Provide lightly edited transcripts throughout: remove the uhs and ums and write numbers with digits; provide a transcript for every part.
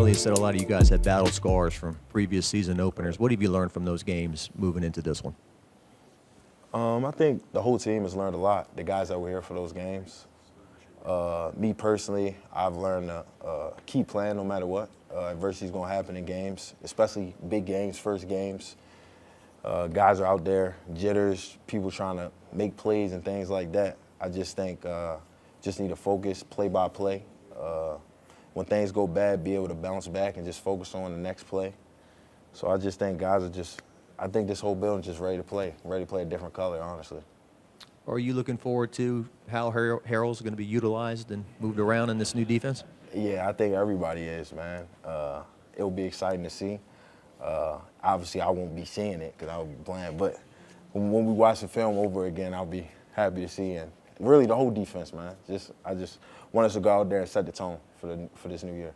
know they said a lot of you guys had battle scars from previous season openers. What have you learned from those games moving into this one? I think the whole team has learned a lot, the guys that were here for those games. Me personally, I've learned to keep playing no matter what. Adversity is going to happen in games, especially big games, first games. Guys are out there, jitters, people trying to make plays and things like that. I just think just need to focus, play by play. When things go bad, be able to bounce back and just focus on the next play. So I just think guys are I think this whole building is just ready to play a different color, honestly. Are you looking forward to how Harrell's going to be utilized and moved around in this new defense? Yeah, I think everybody is, man. It'll be exciting to see. Obviously, I won't be seeing it because I'll be playing, but when we watch the film over again, I'll be happy to see. And really, the whole defense, man. I just want us to go out there and set the tone for this new year.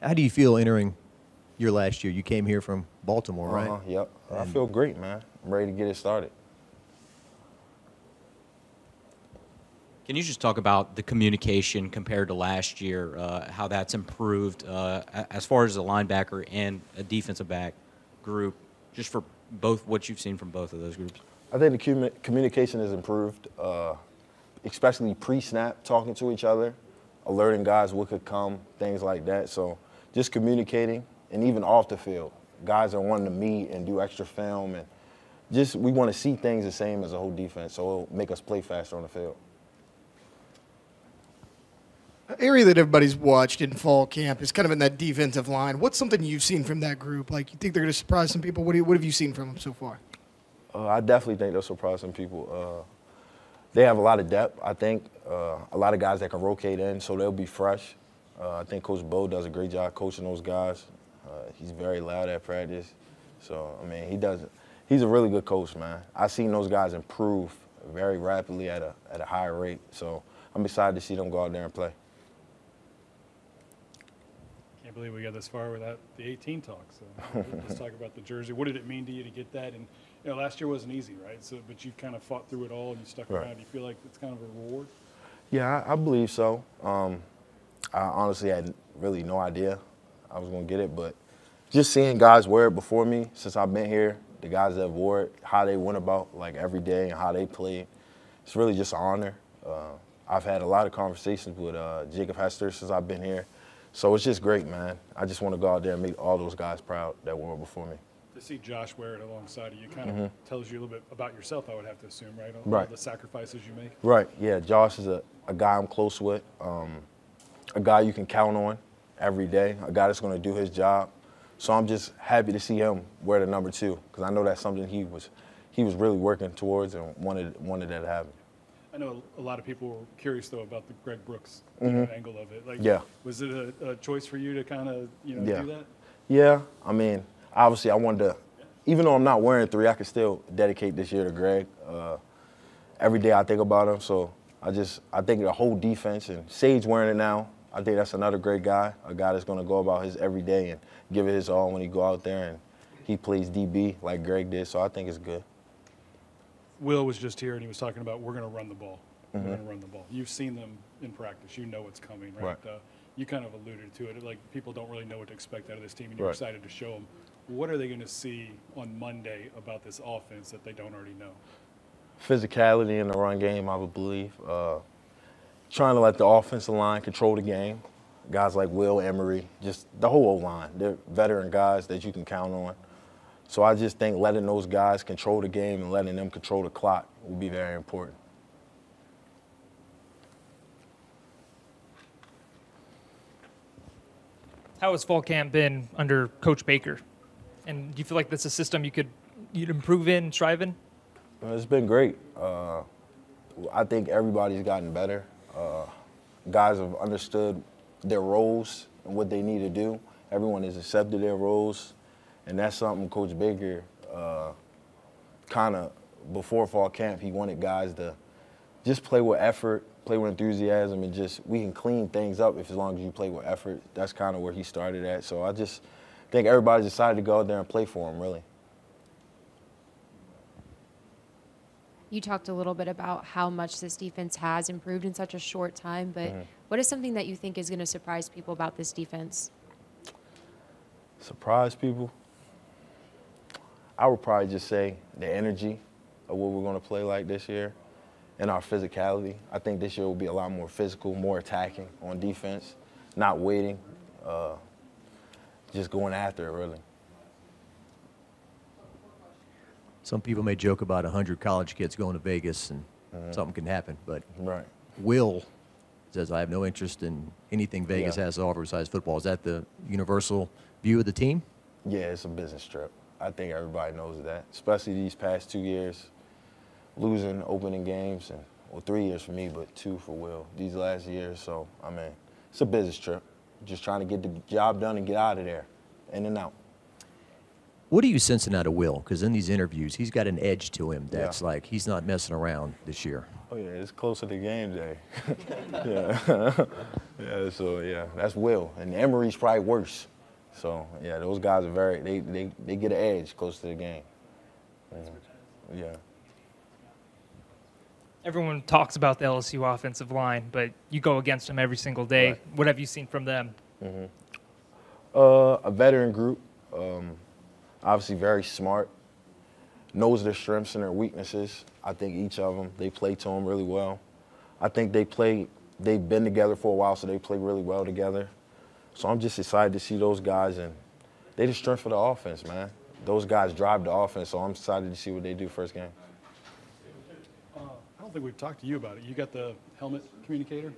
How do you feel entering your last year? You came here from Baltimore, right? Yep. I feel great, man. I'm ready to get it started. Can you just talk about the communication compared to last year, how that's improved as far as a linebacker and a defensive back group, just for both what you've seen from both of those groups? I think the communication has improved, especially pre-snap, talking to each other, alerting guys what could come, things like that. So just communicating, and even off the field, guys are wanting to meet and do extra film, and just we want to see things the same as the whole defense, so it'll make us play faster on the field. An area that everybody's watched in fall camp is kind of in that defensive line. What's something you've seen from that group? Like, you think they're going to surprise some people? What have you seen from them so far? I definitely think they'll surprise some people. They have a lot of depth, I think. A lot of guys that can rotate in, so they'll be fresh. I think Coach Bo does a great job coaching those guys. He's very loud at practice. So, I mean, he's a really good coach, man. I've seen those guys improve very rapidly at a higher rate. So I'm excited to see them go out there and play. Can't believe we got this far without the 18 talk. So let's talk about the jersey. What did it mean to you to get that? And you know, last year wasn't easy, right? So, but you kind of fought through it all and you stuck around. Do you feel like it's kind of a reward? Yeah, I believe so. I honestly had really no idea I was going to get it, but just seeing guys wear it before me since I've been here, the guys that wore it, how they went about like every day and how they played, it's really just an honor. I've had a lot of conversations with Jacob Hester since I've been here. So it's just great, man. I just want to go out there and make all those guys proud that wore it before me. To see Josh wear it alongside of you kind of tells you a little bit about yourself, I would have to assume, right? Right. All the sacrifices you make. Right, yeah. Josh is a guy I'm close with, a guy you can count on every day, a guy that's going to do his job. So I'm just happy to see him wear the number 2 because I know that's something he was really working towards and wanted that to happen. I know a lot of people were curious, though, about the Greg Brooks angle of it. Like, yeah. Was it a choice for you to kind of, do that? Yeah. I mean, obviously I wanted to, even though I'm not wearing 3, I could still dedicate this year to Greg. Every day I think about him, so I think the whole defense, and Sage wearing it now, I think that's another great guy, a guy that's going to go about his every day and give it his all when he go out there, and he plays DB like Greg did, so I think it's good. Will was just here, and he was talking about we're going to run the ball. We're going to run the ball. You've seen them in practice. You know what's coming, right? You kind of alluded to it. Like, people don't really know what to expect out of this team, and you're excited to show them. What are they going to see on Monday about this offense that they don't already know? Physicality in the run game, I would believe. Trying to let the offensive line control the game. Guys like Will, Emery, just the whole O-line. They're veteran guys that you can count on. So I just think letting those guys control the game and letting them control the clock will be very important. How has fall camp been under Coach Baker? And do you feel like that's a system you'd improve in, strive in? It's been great. I think everybody's gotten better. Guys have understood their roles and what they need to do. Everyone has accepted their roles. And that's something Coach Baker kind of, before fall camp, he wanted guys to just play with effort, play with enthusiasm, and just we can clean things up as long as you play with effort. That's kind of where he started at. So I just think everybody decided to go out there and play for him, really. You talked a little bit about how much this defense has improved in such a short time, but what is something that you think is going to surprise people about this defense? Surprise people? I would probably just say the energy of what we're going to play like this year and our physicality. I think this year will be a lot more physical, more attacking on defense, not waiting, just going after it, really. Some people may joke about 100 college kids going to Vegas and something can happen, but Right. Will says, I have no interest in anything Vegas has to offer besides football. Is that the universal view of the team? Yeah, it's a business trip. I think everybody knows that, especially these past 2 years, losing opening games, and well, 3 years for me, but 2 for Will these last years. So, I mean, it's a business trip. Just trying to get the job done and get out of there, in and out. What are you sensing out of Will? Because in these interviews, he's got an edge to him that's like he's not messing around this year. Oh, yeah, it's closer to game day. Yeah. Yeah, so, yeah, that's Will. And Emery's probably worse. So, yeah, those guys are they get an edge close to the game. Yeah. Everyone talks about the LSU offensive line, but you go against them every single day. Right. What have you seen from them? A veteran group, obviously very smart, knows their strengths and their weaknesses. I think each of them, they play to them really well. I think they've been together for a while, so they play really well together. So I'm just excited to see those guys, and they the strength of the offense, man. Those guys drive the offense, so I'm excited to see what they do first game. I don't think we've talked to you about it. You got the helmet communicator?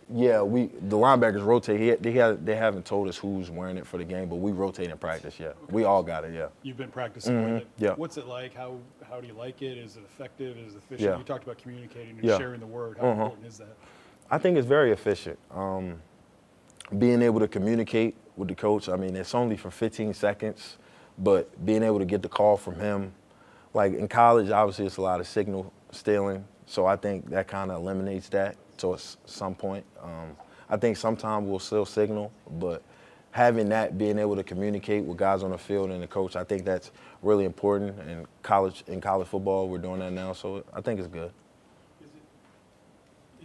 Yeah, the linebackers rotate. They haven't told us who's wearing it for the game, but we rotate in practice, yeah. We all got it, yeah. You've been practicing with it? Yeah. What's it like? How do you like it? Is it effective? Is it efficient? Yeah. You talked about communicating and Yeah. sharing the word. How important is that? I think it's very efficient. Being able to communicate with the coach, I mean, it's only for 15 seconds, but being able to get the call from him, like in college, obviously it's a lot of signal stealing, so I think that kind of eliminates that to some point. I think sometimes we'll still signal, but having that, being able to communicate with guys on the field and the coach, I think that's really important. In college football, we're doing that now, so I think it's good.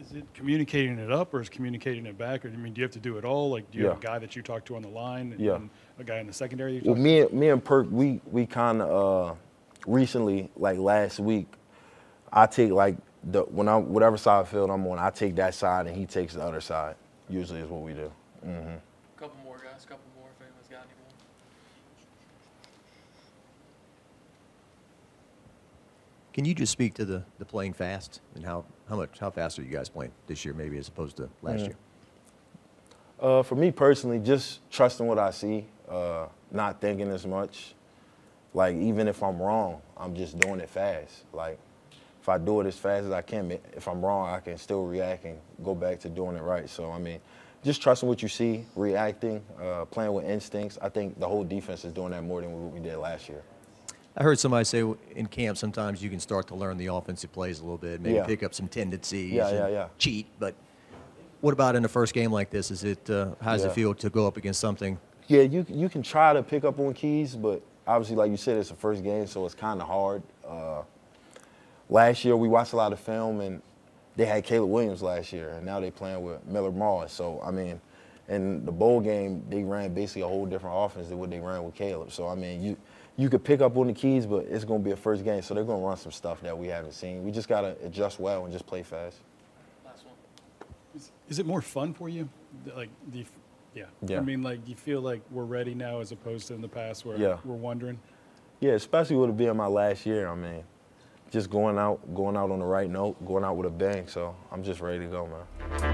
Is it communicating it up or is communicating it back? Or, I mean, do you have to do it all? Like, do you have a Yeah. guy that you talk to on the line and, Yeah. and a guy in the secondary you Well, talk me and Perk, we kind of recently, like last week, I take like whatever side of the field I'm on, I take that side and he takes the other side. Usually is what we do. Couple more guys, couple more if anyone's got anyone. Can you just speak to the playing fast and how fast are you guys playing this year maybe as opposed to last year? For me personally, just trusting what I see, not thinking as much. Like, even if I'm wrong, I'm just doing it fast. Like, if I do it as fast as I can, if I'm wrong, I can still react and go back to doing it right. So, I mean, just trusting what you see, reacting, playing with instincts. I think the whole defense is doing that more than what we did last year. I heard somebody say in camp sometimes you can start to learn the offensive plays a little bit, maybe Yeah. pick up some tendencies Yeah. and cheat. But what about in the first game like this? Is it how does it feel to go up against something? Yeah, you can try to pick up on keys, but obviously, like you said, it's the first game, so it's kind of hard. Last year, we watched a lot of film, and they had Caleb Williams last year, and now they're playing with Miller Moss. So, I mean, in the bowl game, they ran basically a whole different offense than what they ran with Caleb. So, I mean, you could pick up on the keys, but it's going to be a first game, so they're going to run some stuff that we haven't seen. We just got to adjust well and just play fast. Last one. Is it more fun for you? Like, yeah. I mean, like, do you feel like we're ready now as opposed to in the past where we're wondering? Yeah, especially with it being my last year. I mean, just going out on the right note, going out with a bang. So I'm just ready to go, man.